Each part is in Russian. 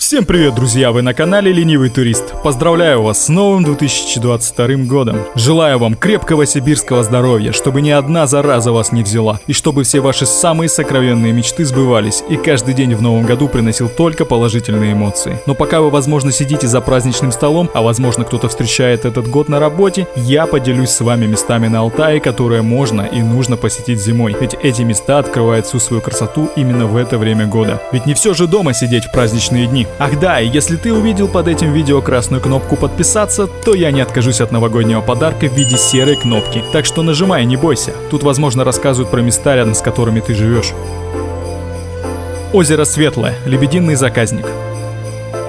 Всем привет, друзья! Вы на канале Ленивый Турист. Поздравляю вас с новым 2022 годом. Желаю вам крепкого сибирского здоровья, чтобы ни одна зараза вас не взяла, и чтобы все ваши самые сокровенные мечты сбывались, и каждый день в новом году приносил только положительные эмоции. Но пока вы, возможно, сидите за праздничным столом, а возможно, кто-то встречает этот год на работе, я поделюсь с вами местами на Алтае, которые можно и нужно посетить зимой. Ведь эти места открывают всю свою красоту именно в это время года. Ведь не все же дома сидеть в праздничные дни. Ах да, и если ты увидел под этим видео красную кнопку подписаться, то я не откажусь от новогоднего подарка в виде серой кнопки. Так что нажимай, не бойся. Тут, возможно, рассказывают про места, рядом с которыми ты живешь. Озеро Светлое, Лебединый заказник.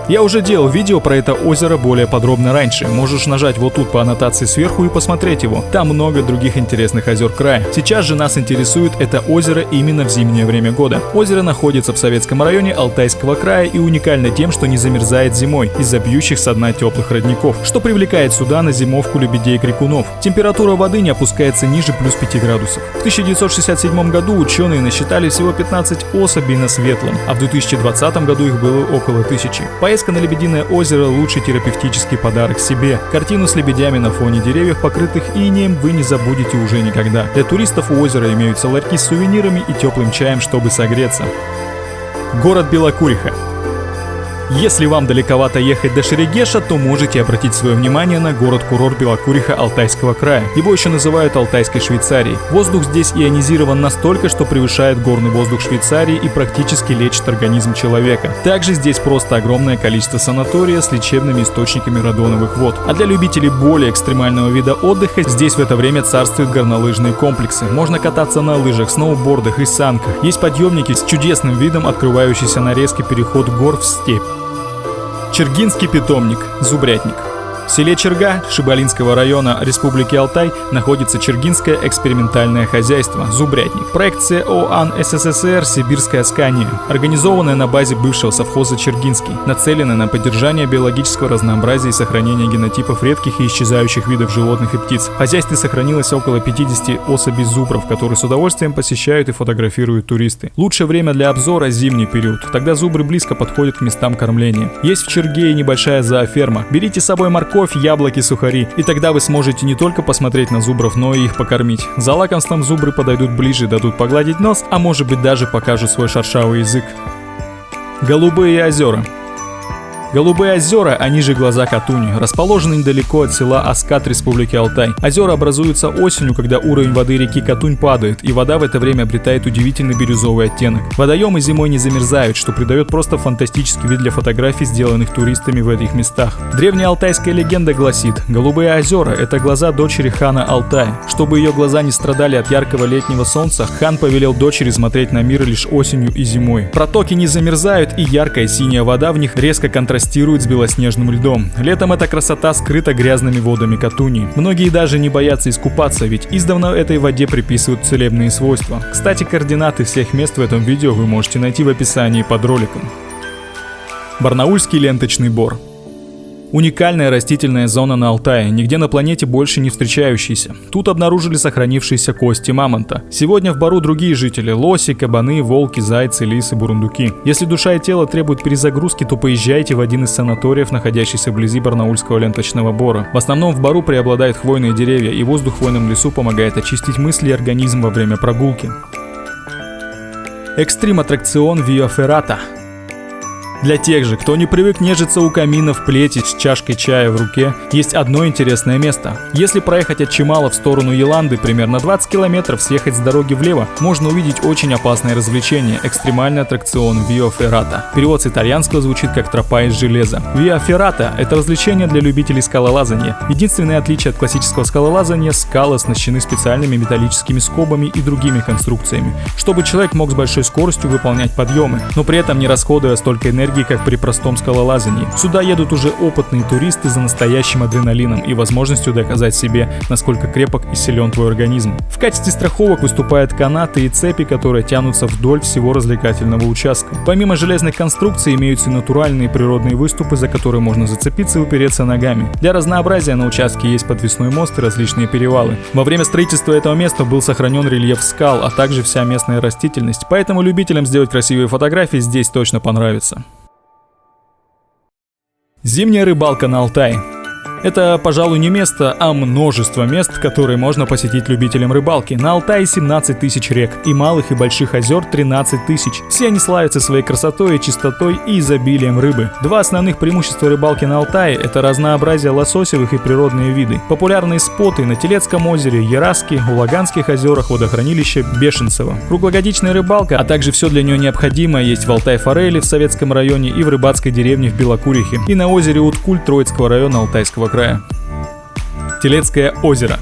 Я уже делал видео про это озеро более подробно раньше. Можешь нажать вот тут по аннотации сверху и посмотреть его. Там много других интересных озер края. Сейчас же нас интересует это озеро именно в зимнее время года. Озеро находится в Советском районе Алтайского края и уникально тем, что не замерзает зимой из-за бьющих со дна теплых родников, что привлекает сюда на зимовку лебедей-крикунов. Температура воды не опускается ниже плюс 5 градусов. В 1967 году ученые насчитали всего 15 особей на Светлом, а в 2020 году их было около 1000. Поездка на Лебединое озеро – лучший терапевтический подарок себе. Картину с лебедями на фоне деревьев, покрытых инеем, вы не забудете уже никогда. Для туристов у озера имеются ларьки с сувенирами и теплым чаем, чтобы согреться. Город Белокуриха. Если вам далековато ехать до Шерегеша, то можете обратить свое внимание на город-курорт Белокуриха Алтайского края. Его еще называют Алтайской Швейцарией. Воздух здесь ионизирован настолько, что превышает горный воздух Швейцарии и практически лечит организм человека. Также здесь просто огромное количество санатория с лечебными источниками радоновых вод. А для любителей более экстремального вида отдыха здесь в это время царствуют горнолыжные комплексы. Можно кататься на лыжах, сноубордах и санках. Есть подъемники с чудесным видом, открывающийся на резкий переход гор в степь. Чергинский питомник, Зубрятник. В селе Черга Шибалинского района Республики Алтай находится Чергинское экспериментальное хозяйство «Зубрятник». Проект ОАН СССР «Сибирская Аскания», организованная на базе бывшего совхоза Чергинский, нацеленная на поддержание биологического разнообразия и сохранение генотипов редких и исчезающих видов животных и птиц. В хозяйстве сохранилось около 50 особей зубров, которые с удовольствием посещают и фотографируют туристы. Лучшее время для обзора – зимний период, тогда зубры близко подходят к местам кормления. Есть в Черге и небольшая зооферма. Берите с собой морковь, яблоки, сухари, и тогда вы сможете не только посмотреть на зубров, но и их покормить. За лакомством зубры подойдут ближе, дадут погладить нос, а может быть даже покажут свой шершавый язык. Голубые озера. Голубые озера, они же глаза Катуни, расположены недалеко от села Аскат Республики Алтай. Озера образуются осенью, когда уровень воды реки Катунь падает, и вода в это время обретает удивительный бирюзовый оттенок. Водоемы зимой не замерзают, что придает просто фантастический вид для фотографий, сделанных туристами в этих местах. Древняя алтайская легенда гласит: Голубые озера – это глаза дочери хана Алтая. Чтобы ее глаза не страдали от яркого летнего солнца, хан повелел дочери смотреть на мир лишь осенью и зимой. Протоки не замерзают, и яркая синяя вода в них резко контрастирует с белоснежным льдом. Летом эта красота скрыта грязными водами Катуни. Многие даже не боятся искупаться, ведь издавна этой воде приписывают целебные свойства. Кстати, координаты всех мест в этом видео вы можете найти в описании под роликом. Барнаульский ленточный бор. Уникальная растительная зона на Алтае, нигде на планете больше не встречающаяся. Тут обнаружили сохранившиеся кости мамонта. Сегодня в бору другие жители – лоси, кабаны, волки, зайцы, лисы, бурундуки. Если душа и тело требуют перезагрузки, то поезжайте в один из санаториев, находящийся вблизи Барнаульского ленточного бора. В основном в бору преобладают хвойные деревья, и воздух в хвойном лесу помогает очистить мысли и организм во время прогулки. Экстрим-аттракцион Виа Феррата. Для тех же, кто не привык нежиться у камина в плете с чашкой чая в руке, есть одно интересное место. Если проехать от Чимала в сторону Еланды примерно 20 километров, съехать с дороги влево, можно увидеть очень опасное развлечение – экстремальный аттракцион Виа Феррата. Перевод с итальянского звучит как «тропа из железа». Виа Феррата – это развлечение для любителей скалолазания. Единственное отличие от классического скалолазания – скалы оснащены специальными металлическими скобами и другими конструкциями, чтобы человек мог с большой скоростью выполнять подъемы, но при этом не расходуя столько энергии, как при простом скалолазании. Сюда едут уже опытные туристы за настоящим адреналином и возможностью доказать себе, насколько крепок и силен твой организм. В качестве страховок выступают канаты и цепи, которые тянутся вдоль всего развлекательного участка. Помимо железных конструкций имеются и натуральные природные выступы, за которые можно зацепиться и упереться ногами. Для разнообразия на участке есть подвесной мост и различные перевалы. Во время строительства этого места был сохранен рельеф скал, а также вся местная растительность, поэтому любителям сделать красивые фотографии здесь точно понравится. Зимняя рыбалка на Алтае. Это, пожалуй, не место, а множество мест, которые можно посетить любителям рыбалки. На Алтае 17 тысяч рек, и малых, и больших озер 13 тысяч. Все они славятся своей красотой, чистотой и изобилием рыбы. Два основных преимущества рыбалки на Алтае – это разнообразие лососевых и природные виды. Популярные споты на Телецком озере, Яраске, Улаганских озерах, водохранилище Бешенцево. Круглогодичная рыбалка, а также все для нее необходимое есть в Алтай-Форели в Советском районе и в рыбацкой деревне в Белокурихе, и на озере Уткуль Троицкого района Алтайского края. Телецкое озеро.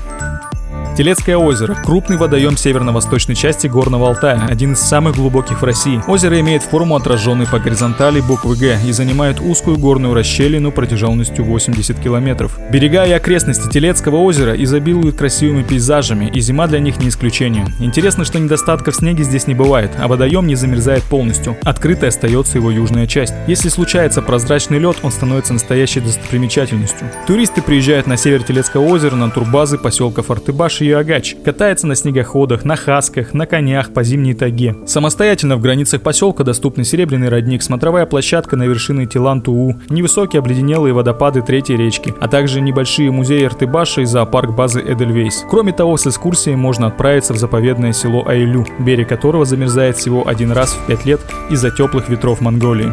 Телецкое озеро – крупный водоем северно-восточной части Горного Алтая, один из самых глубоких в России. Озеро имеет форму, отраженной по горизонтали буквы «Г», и занимает узкую горную расщелину протяженностью 80 километров. Берега и окрестности Телецкого озера изобилуют красивыми пейзажами, и зима для них не исключение. Интересно, что недостатков снега здесь не бывает, а водоем не замерзает полностью. Открытой остается его южная часть. Если случается прозрачный лед, он становится настоящей достопримечательностью. Туристы приезжают на север Телецкого озера на турбазы поселка Фортыбаш и Агач, катается на снегоходах, на хасках, на конях по зимней тайге. Самостоятельно в границах поселка доступны Серебряный родник, смотровая площадка на вершине Тилан-Туу, невысокие обледенелые водопады Третьей речки, а также небольшие музеи Артыбаша и зоопарк базы Эдельвейс. Кроме того, с экскурсией можно отправиться в заповедное село Айлю, берег которого замерзает всего один раз в 5 лет из-за теплых ветров Монголии.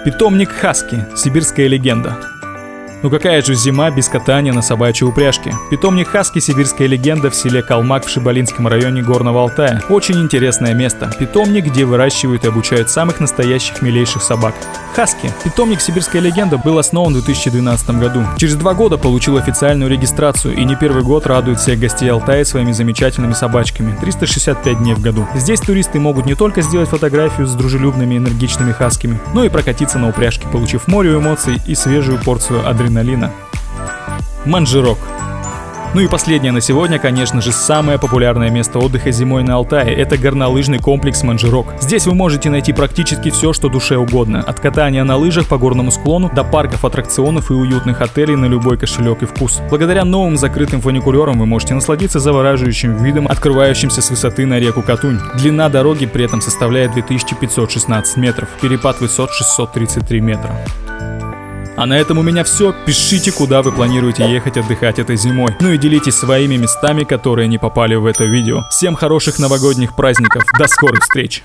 Питомник Хаски. Сибирская легенда. Ну какая же зима без катания на собачьей упряжке? Питомник Хаски – сибирская легенда в селе Калмак в Шибалинском районе Горного Алтая. Очень интересное место. Питомник, где выращивают и обучают самых настоящих милейших собак. Хаски. Питомник «Сибирская легенда» был основан в 2012 году. Через 2 года получил официальную регистрацию и не первый год радует всех гостей Алтая своими замечательными собачками. 365 дней в году. Здесь туристы могут не только сделать фотографию с дружелюбными энергичными хасками, но и прокатиться на упряжке, получив море эмоций и свежую порцию адреналина. Манжирок. Ну и последнее на сегодня, конечно же, самое популярное место отдыха зимой на Алтае – это горнолыжный комплекс Манжирок. Здесь вы можете найти практически все, что душе угодно. От катания на лыжах по горному склону до парков, аттракционов и уютных отелей на любой кошелек и вкус. Благодаря новым закрытым фуникулерам вы можете насладиться завораживающим видом, открывающимся с высоты на реку Катунь. Длина дороги при этом составляет 2516 метров, перепад высот 633 метра. А на этом у меня все. Пишите, куда вы планируете ехать отдыхать этой зимой. Ну и делитесь своими местами, которые не попали в это видео. Всем хороших новогодних праздников. До скорых встреч!